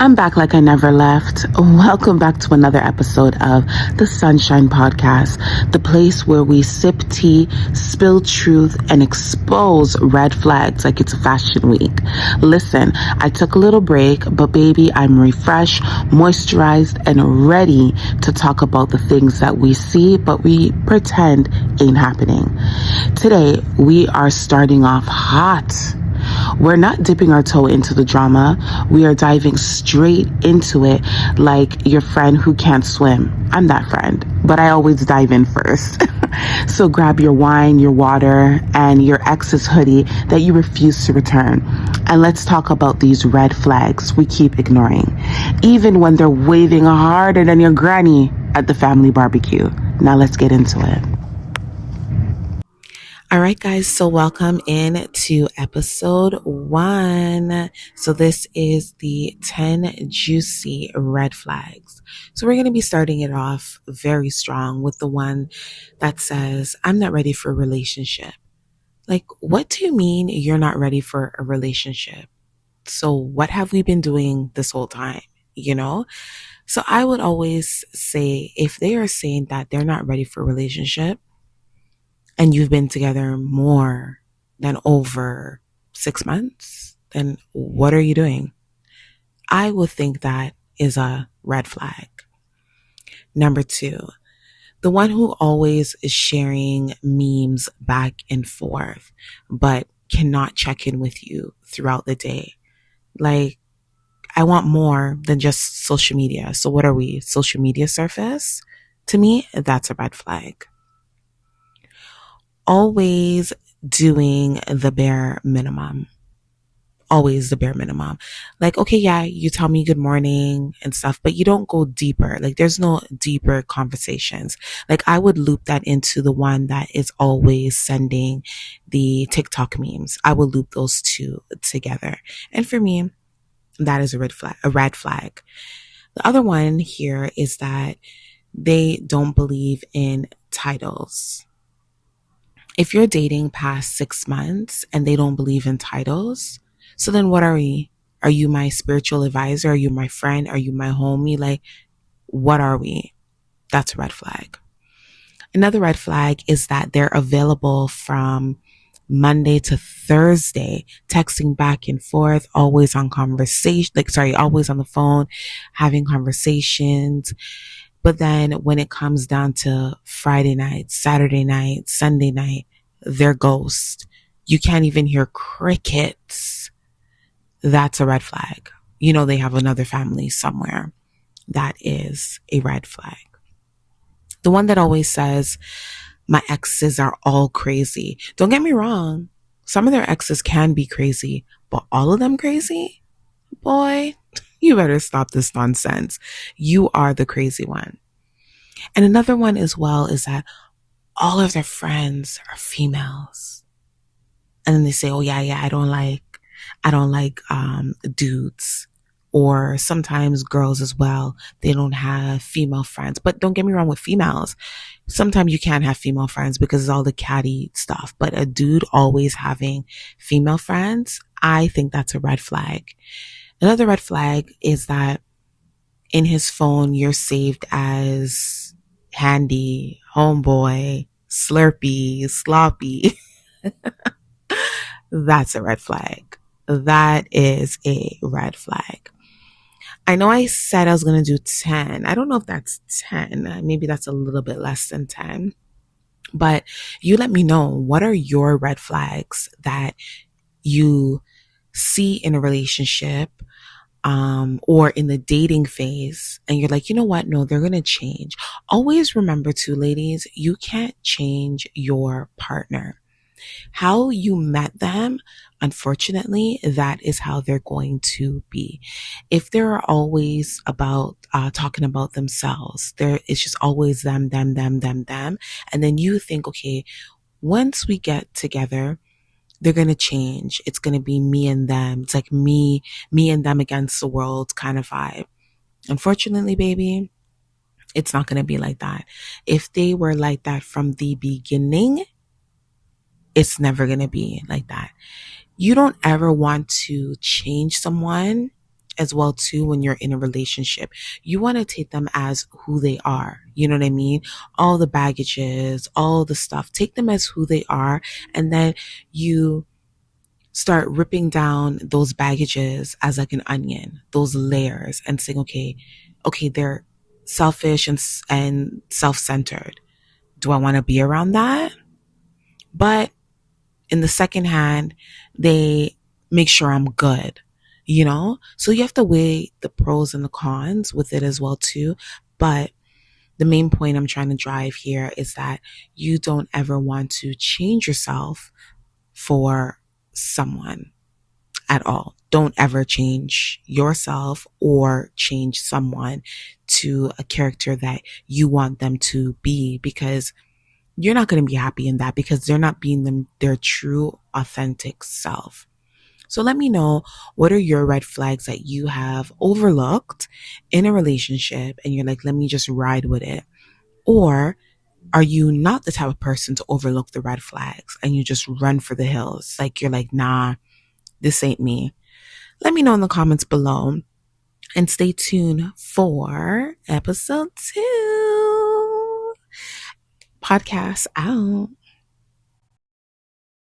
I'm back like I never left. Welcome back to another episode of the Sunshine Podcast, the place where we sip tea, spill truth, and expose red flags like it's Fashion Week. Listen, I took a little break, but baby, I'm refreshed, moisturized, and ready to talk about the things that we see, but we pretend ain't happening. Today, we are starting off hot. We're not dipping our toe into the drama. We are diving straight into it like your friend who can't swim. I'm that friend, but I always dive in first. So grab your wine, your water, and your ex's hoodie that you refuse to return. And let's talk about these red flags we keep ignoring, even when they're waving harder than your granny at the family barbecue. Now let's get into it. All right, guys. So welcome in to episode 1. So this is the 10 juicy red flags. So we're going to be starting it off very strong with the one that says, I'm not ready for a relationship. Like, what do you mean you're not ready for a relationship? So what have we been doing this whole time? So I would always say, if they are saying that they're not ready for a relationship, and you've been together more than over 6 months, then what are you doing? I would think that is a red flag. Number 2, the one who always is sharing memes back and forth, but cannot check in with you throughout the day. Like, I want more than just social media. So what are we? Social media surface? To me, that's a red flag. Always doing the bare minimum. Always the bare minimum. Like, okay, yeah, you tell me good morning and stuff, but you don't go deeper. Like, there's no deeper conversations. Like, I would loop that into the one that is always sending the TikTok memes. I would loop those two together. And for me, that is a red flag. The other one here is that they don't believe in titles. If you're dating past 6 months and they don't believe in titles, so then what are we? Are you my spiritual advisor? Are you my friend? Are you my homie? Like, what are we? That's a red flag. Another red flag is that they're available from Monday to Thursday, texting back and forth, always on always on the phone, having conversations. But then when it comes down to Friday night, Saturday night, Sunday night, they're ghost. You can't even hear crickets. That's a red flag. They have another family somewhere. That is a red flag. The one that always says, my exes are all crazy. Don't get me wrong. Some of their exes can be crazy, but all of them crazy? Boy, you better stop this nonsense. You are the crazy one. And another one as well is that all of their friends are females. And then they say, oh yeah, I don't like dudes. Or sometimes girls as well, they don't have female friends. But don't get me wrong with females. Sometimes you can't have female friends because of all the catty stuff. But a dude always having female friends, I think that's a red flag. Another red flag is that in his phone, you're saved as Handy, Homeboy, Slurpee, Sloppy. That's a red flag. That is a red flag. I know I said I was going to do 10. I don't know if that's 10. Maybe that's a little bit less than 10. But you let me know, what are your red flags that you see in a relationship or in the dating phase, and you're like, you know what? No, they're going to change. Always remember too, ladies, you can't change your partner. How you met them, unfortunately, that is how they're going to be. If they're always about talking about themselves, it's just always them. And then you think, okay, once we get together, they're going to change. It's going to be me and them. It's like me and them against the world kind of vibe. Unfortunately, baby, it's not going to be like that. If they were like that from the beginning, it's never going to be like that. You don't ever want to change someone as well too when you're in a relationship. You want to take them as who they are. You know what I mean? All the baggages, all the stuff, take them as who they are, and then you start ripping down those baggages as like an onion, those layers, and saying, okay, they're selfish and self-centered. Do I want to be around that? But in the second hand, they make sure I'm good, you know? So you have to weigh the pros and the cons with it as well too. But the main point I'm trying to drive here is that you don't ever want to change yourself for someone at all. Don't ever change yourself or change someone to a character that you want them to be, because you're not going to be happy in that, because they're not being their true authentic self. So let me know, what are your red flags that you have overlooked in a relationship and you're like, let me just ride with it? Or are you not the type of person to overlook the red flags and you just run for the hills? Like you're like, nah, this ain't me. Let me know in the comments below, and stay tuned for episode 2. Podcast out.